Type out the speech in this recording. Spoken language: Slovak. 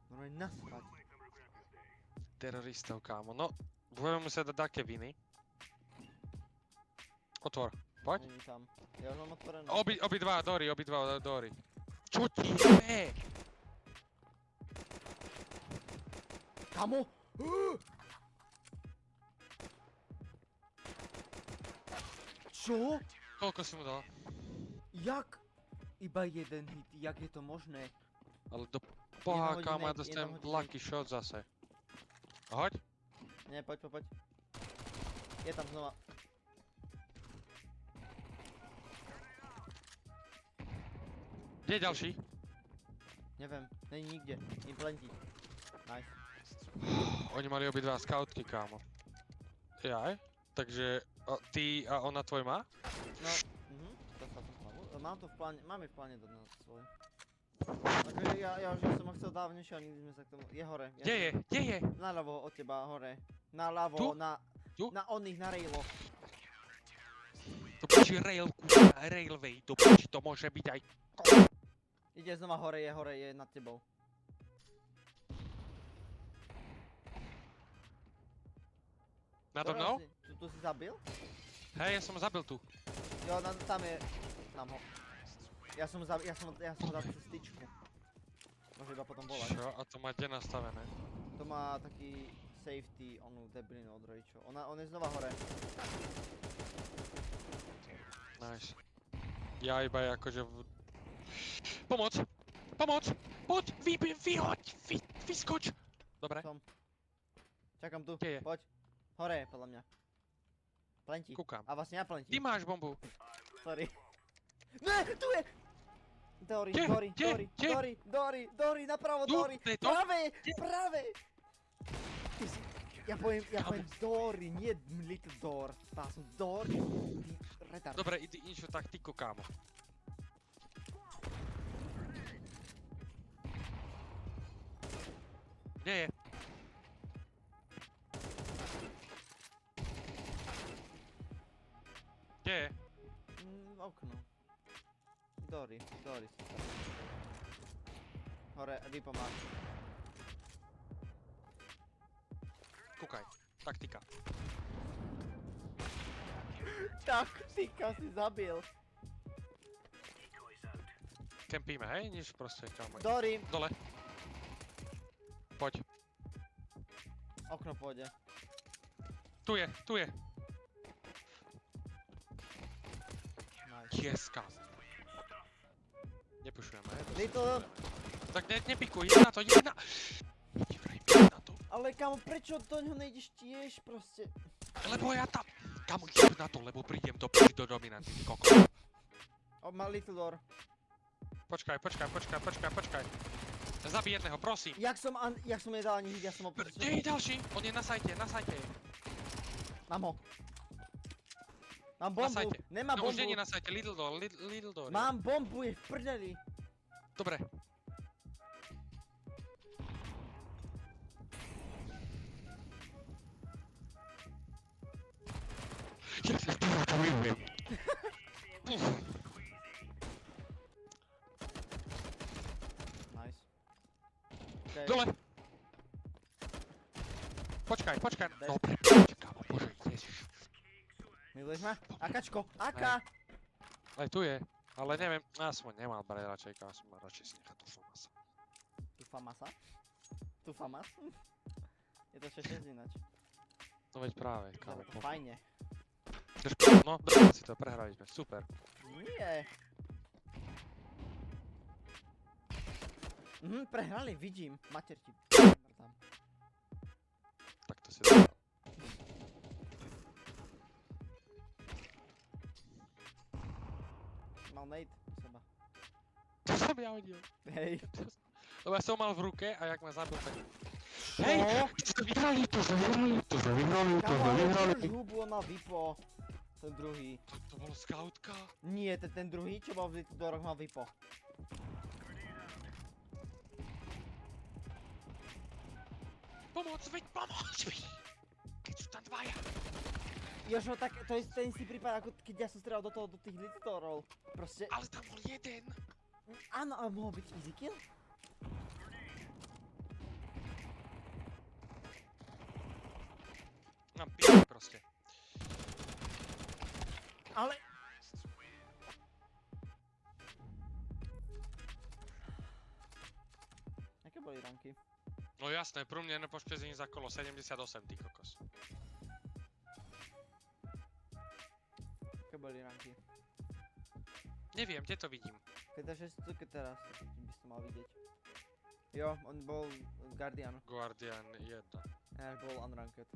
Normálne nasrať. Teroristov, kámo. No, budeme musieť dať také viny. Otvor. Poď. Není tam. Ja už mám otvorené. Obidva Dory. Čo ti je? Kamo? Čo? Koľko si mu dal? Jak? Iba jeden hit, jak je to možné? Ale do boha, Jedna kámo, ja hodina, dostanem jedna hodina. lucky shot zase. Hoď. Nie, poď. Je tam znova. Kde je ďalší? Neviem, není nikde. Im plentí. Nice. Oni mali obidva scoutky, kámo. Jaj? Takže ty a ona tvoj má? No, to sa to hlavu. Mám to v pláne, máme v pláne dať na svoje. Takže ja už som ho chcel dávnejšie, ale nikdy sme sa k tomu... Je hore. Kde je? Naľavo od teba, hore. Naľavo, Tu? Tu? na oných, na railoch. To piči railway, to piči, to môže byť aj... Ide znova hore, je nad tebou. Nado mnou? Tu si zabil? Hej, ja som ho zabil tu. Jo, tam je... Tam ho. Ja som dal cestičku. Môže iba potom volať. Čo? A to má kde nastavené? To má taký safety, onú debilinu od rodičov. On je znova hore. Nice. Ja iba akože Pomoc! Poď! Vyhoď! Vyskoč! Dobre. Som. Čakám tu, Kde je? poď. Hore je podľa mňa. Plentí. Kúkam. A vlastne ja plentím. Ty máš bombu. Sorry. Ne, tu je! Dory, Kde? napravo, Tu? Dory! To je to? Práve! Ty si... Ja poviem Dory, nie Little Door. Pá som Dory, ty retard. Dobre, ide inšiu taktiku, kámo. Kde je? Kde je? Okno. Dory si tam. Hore, vypomáš. Kúkaj. Taktika. Taktika si zabil. Kempíme, hej? Nič proste, kámo. Dory! Dole. Poď. Okno pôjde. Tu je. Nice. Tieska. Nepušujeme, hej? Little... Tak nepikuj, ide na to. Ide na to. Ale kamo, prečo do ňoho nejdeš tiež proste? Lebo ja tam... Kamo, idem na to, lebo prídem do dominanty, kokos. Má Little Door. Počkaj. Zabij jedného, prosím. Jak som nedal ani hit, ja som ho Kde je ďalší? On je na sajte. Mám ho. Mám Na bombu, sajte. nemá No už bombu. není na sajte, Little Door. Mám bombu, je v prdeli. Dobre. Ja sa to vyujem. Nice. Okay. Dole. Počkaj. Daj. Dobre, kámo, bože, ježiš. Miluješ ma? Akačko, aká? Aj tu je, ale neviem, ja som ho nemal brať radšej, kámo, som mal radšej si nechať tu famasa. Tu famas? Je to 6-6 ináč. No veď práve, kámo. Dobre, fajne. No, dobre si to, prehrali sme, super. Nie. Prehrali, vidím. Mater ti. Tam. Tak to si dal. Mal nade u seba. To som ja hodil. Hej. Lebo ja som mal v ruke a jak ma zabil, tak... Čo? Hej! Vyhrali to. Kamo, ale drž hubu, on mal vypo. Ten druhý. To bol scoutka? Nie, ten druhý, čo bol v Little Dooroch, mal vypo. Pomoc mi! Keď sú tam dvaja. Jožo, tak to je ten istý prípad, ako keď ja som strelal do tých Little Doorov. Proste... Ale tam bol jeden. Áno, ale mohol byť easy kill? No píči proste. Ale... Aké boli ranky? No jasné, průměrné poškození za kolo 78, ty kokos. Aké boli ranky? Neviem, kde to vidím. Keď dáš keď teraz, by si to mal vidieť. Jo, on bol Guardian. Guardian 1. Ja bol unranked.